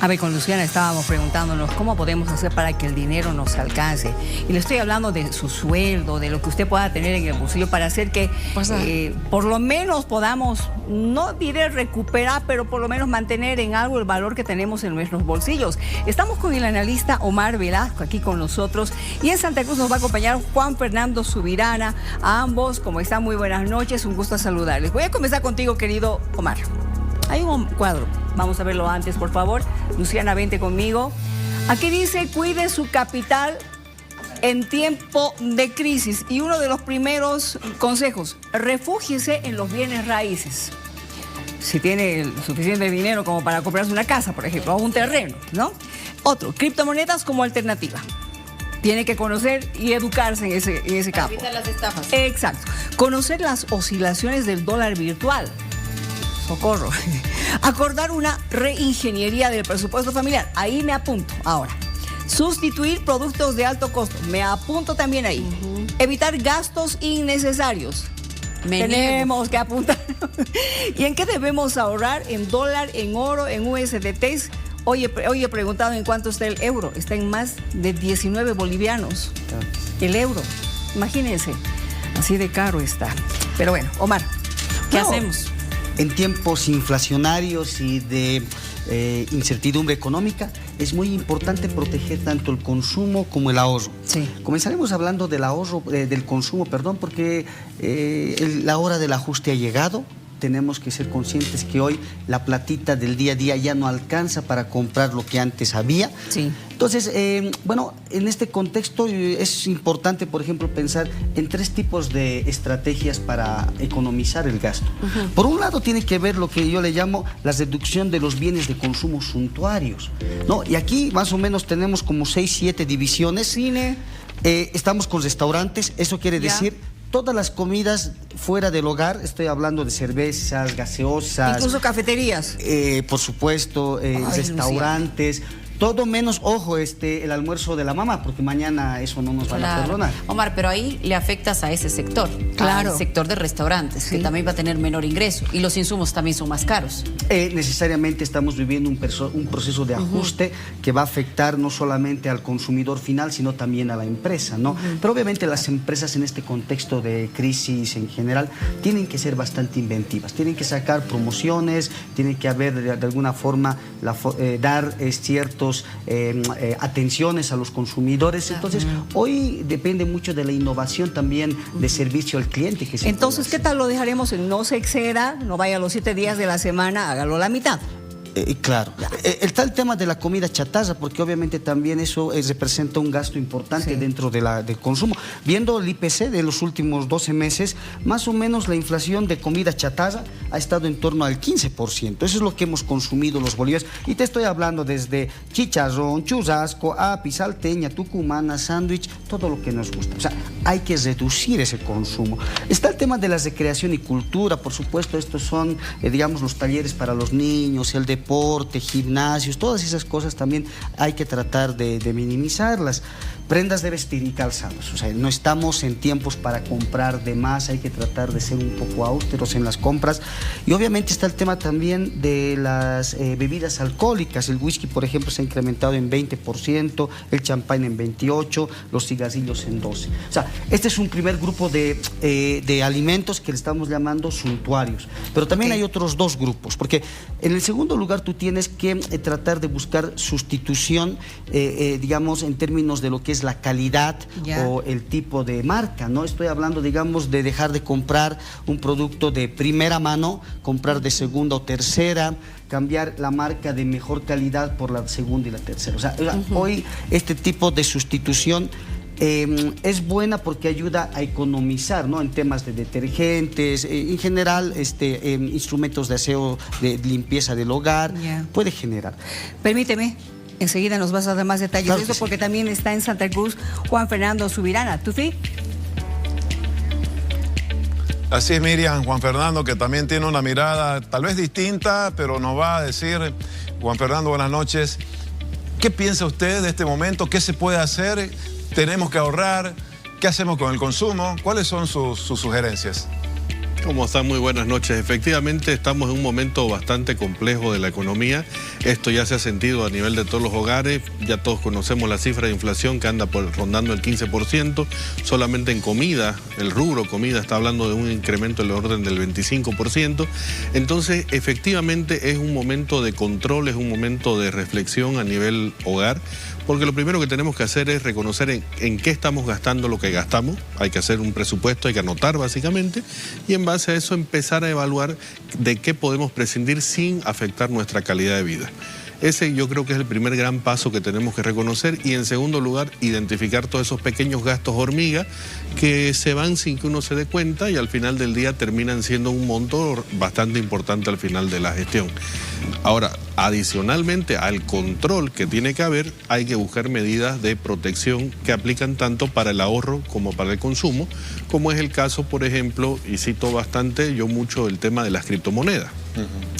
A ver, con Luciana estábamos preguntándonos cómo podemos hacer para que el dinero nos alcance. Y le estoy hablando de su sueldo, de lo que usted pueda tener en el bolsillo para hacer que por lo menos podamos, no diré recuperar, pero por lo menos mantener en algo el valor que tenemos en nuestros bolsillos. Estamos con el analista Omar Velasco aquí con nosotros y en Santa Cruz nos va a acompañar Juan Fernando Subirana. A ambos, como están, muy buenas noches, un gusto saludarles. Voy a comenzar contigo, querido Omar. Hay un cuadro, vamos a verlo antes, por favor. Luciana, vente conmigo. Aquí dice, cuide su capital en tiempo de crisis. Y uno de los primeros consejos, refúgiese en los bienes raíces. Si tiene el suficiente dinero como para comprarse una casa, por ejemplo, o un terreno, ¿no? Otro, criptomonedas como alternativa. Tiene que conocer y educarse en ese campo. Evitar las estafas. Exacto. Conocer las oscilaciones del dólar virtual. Socorro. Acordar una reingeniería del presupuesto familiar. Ahí me apunto. Ahora, sustituir productos de alto costo. Me apunto también ahí. Evitar gastos innecesarios. Tenemos que apuntar. ¿Y en qué debemos ahorrar? En dólar, en oro, en USDTs. Hoy he preguntado en cuánto está el euro. Está en más de 19 bolivianos. El euro. Imagínense. Así de caro está. Pero bueno, Omar, ¿qué hacemos? En tiempos inflacionarios y de incertidumbre económica, es muy importante proteger tanto el consumo como el ahorro. Sí. Comenzaremos hablando del ahorro, del consumo, perdón, porque la hora del ajuste ha llegado. Tenemos que ser conscientes que hoy la platita del día a día ya no alcanza para comprar lo que antes había. Sí. Entonces, bueno, en este contexto es importante, por ejemplo, pensar en tres tipos de estrategias para economizar el gasto. Por un lado, tiene que ver lo que yo le llamo la reducción de los bienes de consumo suntuarios, ¿no? Y aquí más o menos tenemos como 6, 7 divisiones. Cine. Estamos con restaurantes, eso quiere decir todas las comidas fuera del hogar, estoy hablando de cervezas, gaseosas. Incluso cafeterías. Por supuesto, restaurantes. Lucía. Todo menos, ojo, el almuerzo de la mamá, porque mañana eso no nos van a perdonar. Omar, pero ahí le afectas a ese sector, al sector de restaurantes, que también va a tener menor ingreso y los insumos también son más caros. Necesariamente estamos viviendo un proceso de ajuste que va a afectar no solamente al consumidor final, sino también a la empresa, ¿no? Pero obviamente las empresas en este contexto de crisis en general tienen que ser bastante inventivas, tienen que sacar promociones, tienen que haber de alguna forma, dar ciertos atenciones a los consumidores. Entonces, hoy depende mucho de la innovación también de servicio al cliente. Entonces, ¿qué tal lo dejaremos en no se exceda, no vaya a los 7 días de la semana, hágalo la mitad? Claro. Está el tema de la comida chatarra, porque obviamente también eso representa un gasto importante dentro del consumo. Viendo el IPC de los últimos 12 meses, más o menos la inflación de comida chatarra ha estado en torno al 15%. Eso es lo que hemos consumido los bolivianos. Y te estoy hablando desde chicharrón, churrasco, api, salteña, tucumana, sándwich, todo lo que nos gusta. O sea, hay que reducir ese consumo. Está el tema de la recreación y cultura, por supuesto. Estos son, digamos, los talleres para los niños, el deporte, gimnasios, todas esas cosas también hay que tratar de minimizarlas. Prendas de vestir y calzados, o sea, no estamos en tiempos para comprar de más, hay que tratar de ser un poco austeros en las compras. Y obviamente está el tema también de las bebidas alcohólicas. El whisky, por ejemplo, se ha incrementado en 20%, el champán en 28%, los cigarrillos en 12%. O sea, este es un primer grupo de alimentos que le estamos llamando suntuarios. Pero también hay otros dos grupos, porque en el segundo lugar tú tienes que tratar de buscar sustitución, digamos, en términos de lo que es la calidad o el tipo de marca, ¿no? Estoy hablando, digamos, de dejar de comprar un producto de primera mano, comprar de segunda o tercera, cambiar la marca de mejor calidad por la segunda y la tercera. O sea, hoy este tipo de sustitución es buena porque ayuda a economizar, ¿no? En temas de detergentes, en general, instrumentos de aseo, de limpieza del hogar, puede generar. Permíteme. Enseguida nos vas a dar más detalles de eso, porque también está en Santa Cruz Juan Fernando Subirana. ¿Tufi? Así es, Miriam. Juan Fernando, que también tiene una mirada tal vez distinta, pero nos va a decir, Juan Fernando, buenas noches. ¿Qué piensa usted de este momento? ¿Qué se puede hacer? ¿Tenemos que ahorrar? ¿Qué hacemos con el consumo? ¿Cuáles son sus sugerencias? ¿Cómo están? Muy buenas noches. Efectivamente, estamos en un momento bastante complejo de la economía. Esto ya se ha sentido a nivel de todos los hogares. Ya todos conocemos la cifra de inflación que anda rondando el 15%. Solamente en comida, el rubro comida está hablando de un incremento del orden del 25%. Entonces, efectivamente, es un momento de control, es un momento de reflexión a nivel hogar. Porque lo primero que tenemos que hacer es reconocer en qué estamos gastando lo que gastamos. Hay que hacer un presupuesto, hay que anotar básicamente, y en base a eso empezar a evaluar de qué podemos prescindir sin afectar nuestra calidad de vida. Ese yo creo que es el primer gran paso que tenemos que reconocer, y en segundo lugar, identificar todos esos pequeños gastos hormiga que se van sin que uno se dé cuenta y al final del día terminan siendo un monto bastante importante al final de la gestión. Ahora, adicionalmente al control que tiene que haber, hay que buscar medidas de protección que aplican tanto para el ahorro como para el consumo, como es el caso, por ejemplo, y cito bastante yo mucho el tema de las criptomonedas.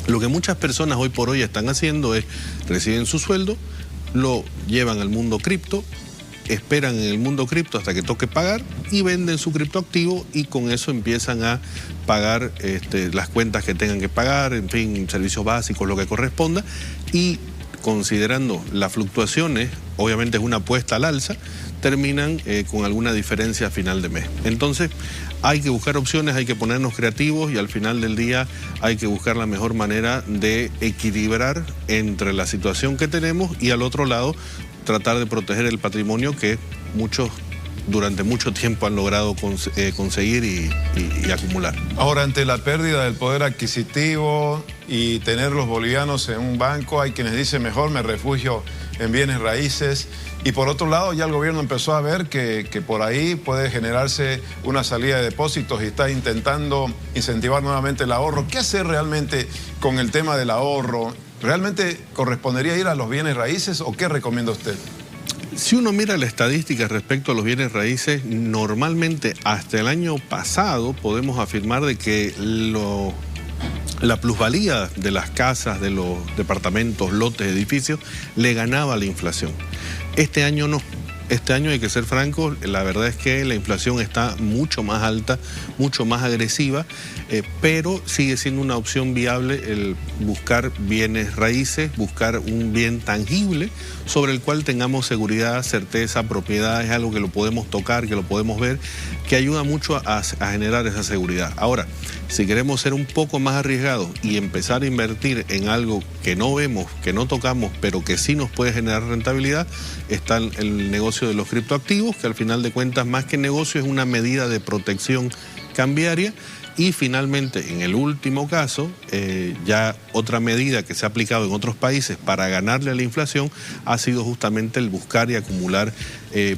Lo que muchas personas hoy por hoy están haciendo es reciben su sueldo, lo llevan al mundo cripto, esperan en el mundo cripto hasta que toque pagar y venden su criptoactivo, y con eso empiezan a pagar las cuentas que tengan que pagar, en fin, servicios básicos, lo que corresponda, y considerando las fluctuaciones, obviamente es una apuesta al alza, terminan con alguna diferencia a final de mes. Entonces hay que buscar opciones, hay que ponernos creativos, y al final del día hay que buscar la mejor manera de equilibrar entre la situación que tenemos y al otro lado tratar de proteger el patrimonio que muchos durante mucho tiempo han logrado conseguir y acumular. Ahora, ante la pérdida del poder adquisitivo y tener los bolivianos en un banco, hay quienes dicen mejor me refugio en bienes raíces, y por otro lado ya el gobierno empezó a ver que por ahí puede generarse una salida de depósitos y está intentando incentivar nuevamente el ahorro. ¿Qué hacer realmente con el tema del ahorro? ¿Realmente correspondería ir a los bienes raíces o qué recomienda usted? Si uno mira la estadística respecto a los bienes raíces, normalmente hasta el año pasado podemos afirmar de que la plusvalía de las casas, de los departamentos, lotes, edificios, le ganaba a la inflación. Este año no. Este año, hay que ser francos, la verdad es que la inflación está mucho más alta, mucho más agresiva, pero sigue siendo una opción viable el buscar bienes raíces, buscar un bien tangible sobre el cual tengamos seguridad, certeza, propiedad. Es algo que lo podemos tocar, que lo podemos ver, que ayuda mucho a generar esa seguridad. Ahora, si queremos ser un poco más arriesgados y empezar a invertir en algo que no vemos, que no tocamos, pero que sí nos puede generar rentabilidad, está el negocio de los criptoactivos, que al final de cuentas, más que negocio, es una medida de protección cambiaria. Y finalmente, en el último caso, ya otra medida que se ha aplicado en otros países para ganarle a la inflación ha sido justamente el buscar y acumular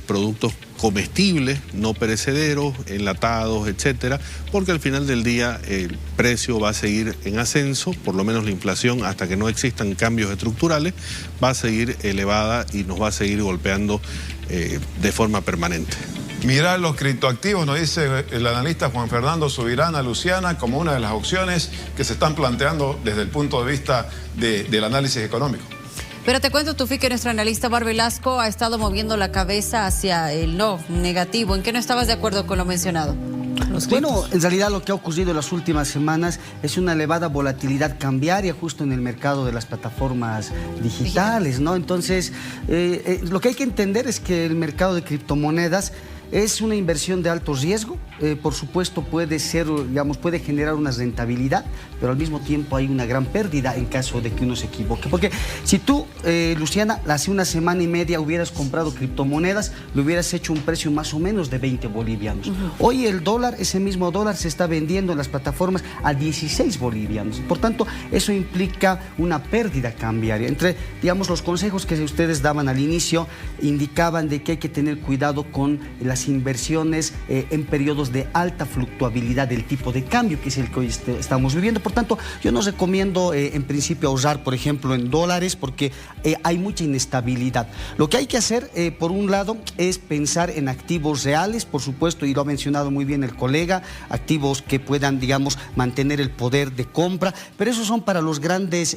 productos comestibles, no perecederos, enlatados, etcétera, porque al final del día el precio va a seguir en ascenso, por lo menos la inflación, hasta que no existan cambios estructurales, va a seguir elevada y nos va a seguir golpeando de forma permanente. Mirar los criptoactivos, nos dice el analista Juan Fernando Subirana Luciana, como una de las opciones que se están planteando desde el punto de vista del análisis económico. Pero te cuento, Tufi, que nuestro analista Bar Velasco ha estado moviendo la cabeza hacia el no negativo. ¿En qué no estabas de acuerdo con lo mencionado? Bueno, en realidad lo que ha ocurrido en las últimas semanas es una elevada volatilidad cambiaria justo en el mercado de las plataformas digitales, ¿no? Entonces, lo que hay que entender es que el mercado de criptomonedas es una inversión de alto riesgo, por supuesto puede ser, digamos, puede generar una rentabilidad, pero al mismo tiempo hay una gran pérdida en caso de que uno se equivoque. Porque si tú, Luciana, hace una semana y media hubieras comprado criptomonedas, le hubieras hecho un precio más o menos de 20 bolivianos. Hoy el dólar, ese mismo dólar se está vendiendo en las plataformas a 16 bolivianos. Por tanto, eso implica una pérdida cambiaria. Entre, digamos, los consejos que ustedes daban al inicio, indicaban de que hay que tener cuidado con las inversiones en periodos de alta fluctuabilidad del tipo de cambio, que es el que hoy estamos viviendo. Por tanto, yo no recomiendo en principio ahorrar, por ejemplo, en dólares, porque hay mucha inestabilidad. Lo que hay que hacer, por un lado, es pensar en activos reales, por supuesto, y lo ha mencionado muy bien el colega, activos que puedan, digamos, mantener el poder de compra, pero esos son para los grandes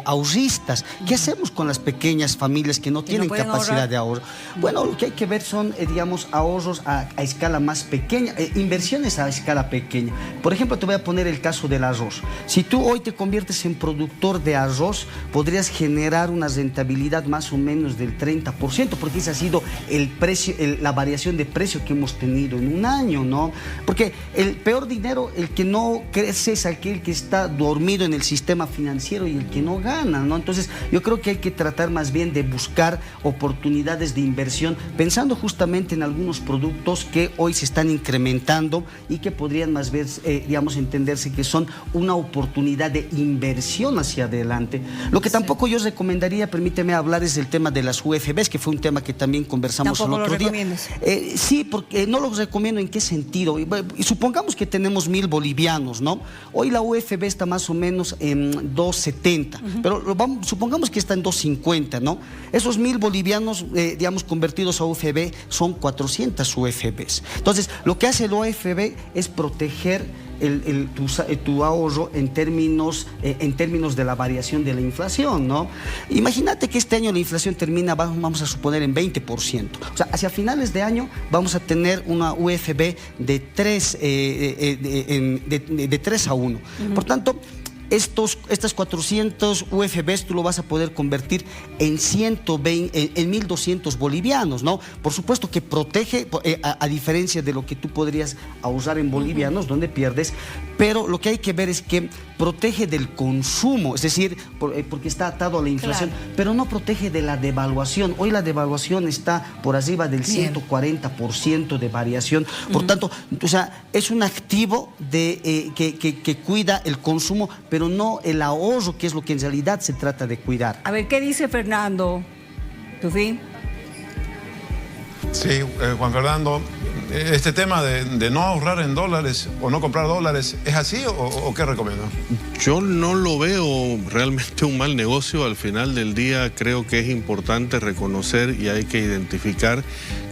ahorristas. ¿Qué hacemos con las pequeñas familias que no tienen capacidad de ahorro? Bueno, lo que hay que ver son, digamos, ahorros ahorros a escala más pequeña, inversiones a escala pequeña. Por ejemplo, te voy a poner el caso del arroz. Si tú hoy te conviertes en productor de arroz, podrías generar una rentabilidad más o menos del 30%, porque ese ha sido el precio, la variación de precio que hemos tenido en un año, ¿no? Porque el peor dinero, el que no crece, es aquel que está dormido en el sistema financiero y el que no gana, ¿no? Entonces, yo creo que hay que tratar más bien de buscar oportunidades de inversión, pensando justamente en algunos productos que hoy se están incrementando y que podrían más bien, digamos, entenderse que son una oportunidad de inversión hacia adelante. Lo que tampoco yo recomendaría, permíteme hablar, es el tema de las UFBs, que fue un tema que también conversamos el otro día. Sí, porque no lo recomiendo. ¿En qué sentido? Y supongamos que tenemos 1.000 bolivianos, ¿no? Hoy la UFB está más o menos en 2.70, pero supongamos que está en 2.50, ¿no? Esos 1.000 bolivianos, digamos, convertidos a UFB, son 400 UFBs. Entonces, lo que hace la UFB es proteger tu ahorro en términos de la variación de la inflación, ¿no? Imagínate que este año la inflación termina, vamos a suponer, en 20%. O sea, hacia finales de año vamos a tener una UFB de 3 a 1. Por tanto, estas 400 UFBs tú lo vas a poder convertir en 1.200 bolivianos, ¿no? Por supuesto que protege, a diferencia de lo que tú podrías ahorrar en bolivianos, donde pierdes, pero lo que hay que ver es que protege del consumo, es decir, porque está atado a la inflación, pero no protege de la devaluación. Hoy la devaluación está por arriba del 140% de variación. Por tanto, o sea, es un activo que cuida el consumo, pero no el ahorro, que es lo que en realidad se trata de cuidar. A ver, ¿qué dice Fernando? ¿Tufí? Sí, Juan Fernando, este tema de no ahorrar en dólares o no comprar dólares, ¿es así o qué recomienda? Yo no lo veo realmente un mal negocio. Al final del día creo que es importante reconocer y hay que identificar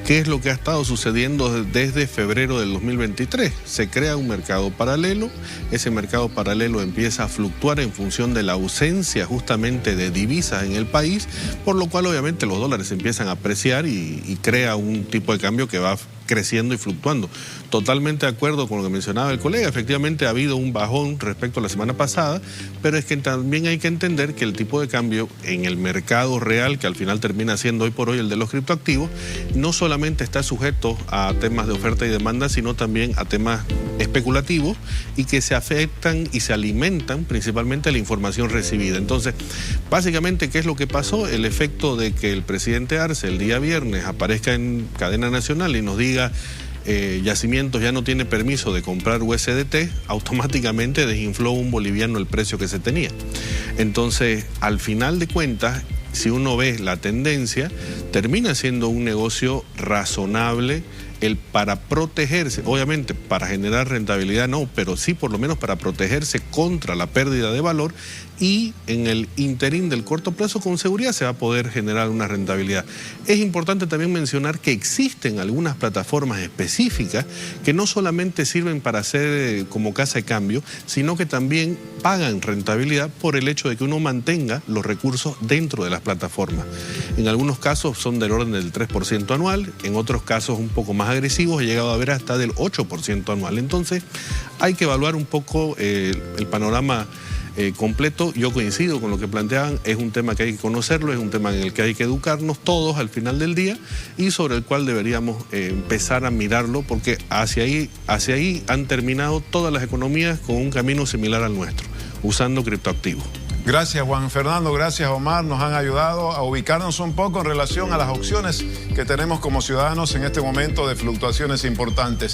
qué es lo que ha estado sucediendo desde febrero del 2023. Se crea un mercado paralelo, ese mercado paralelo empieza a fluctuar en función de la ausencia justamente de divisas en el país, por lo cual obviamente los dólares empiezan a apreciar y crea un tipo de cambio que va creciendo y fluctuando. Totalmente de acuerdo con lo que mencionaba el colega, efectivamente ha habido un bajón respecto a la semana pasada, pero es que también hay que entender que el tipo de cambio en el mercado real, que al final termina siendo hoy por hoy el de los criptoactivos, no solamente está sujeto a temas de oferta y demanda, sino también a temas especulativos y que se afectan y se alimentan principalmente de la información recibida. Entonces, básicamente, ¿qué es lo que pasó? El efecto de que el presidente Arce el día viernes aparezca en cadena nacional y nos diga Yacimientos ya no tiene permiso de comprar USDT, automáticamente desinfló un boliviano el precio que se tenía. Entonces, al final de cuentas, si uno ve la tendencia, termina siendo un negocio razonable para protegerse, obviamente para generar rentabilidad no, pero sí por lo menos para protegerse contra la pérdida de valor, y en el interín del corto plazo con seguridad se va a poder generar una rentabilidad. Es importante también mencionar que existen algunas plataformas específicas que no solamente sirven para hacer como casa de cambio, sino que también pagan rentabilidad por el hecho de que uno mantenga los recursos dentro de las plataformas. En algunos casos son del orden del 3% anual, en otros casos un poco más agresivos he llegado a ver hasta del 8% anual. Entonces hay que evaluar un poco el panorama completo. Yo coincido con lo que planteaban, es un tema que hay que conocerlo, es un tema en el que hay que educarnos todos al final del día y sobre el cual deberíamos empezar a mirarlo, porque hacia ahí han terminado todas las economías con un camino similar al nuestro, usando criptoactivos. Gracias, Juan Fernando, gracias, Omar, nos han ayudado a ubicarnos un poco en relación a las opciones que tenemos como ciudadanos en este momento de fluctuaciones importantes.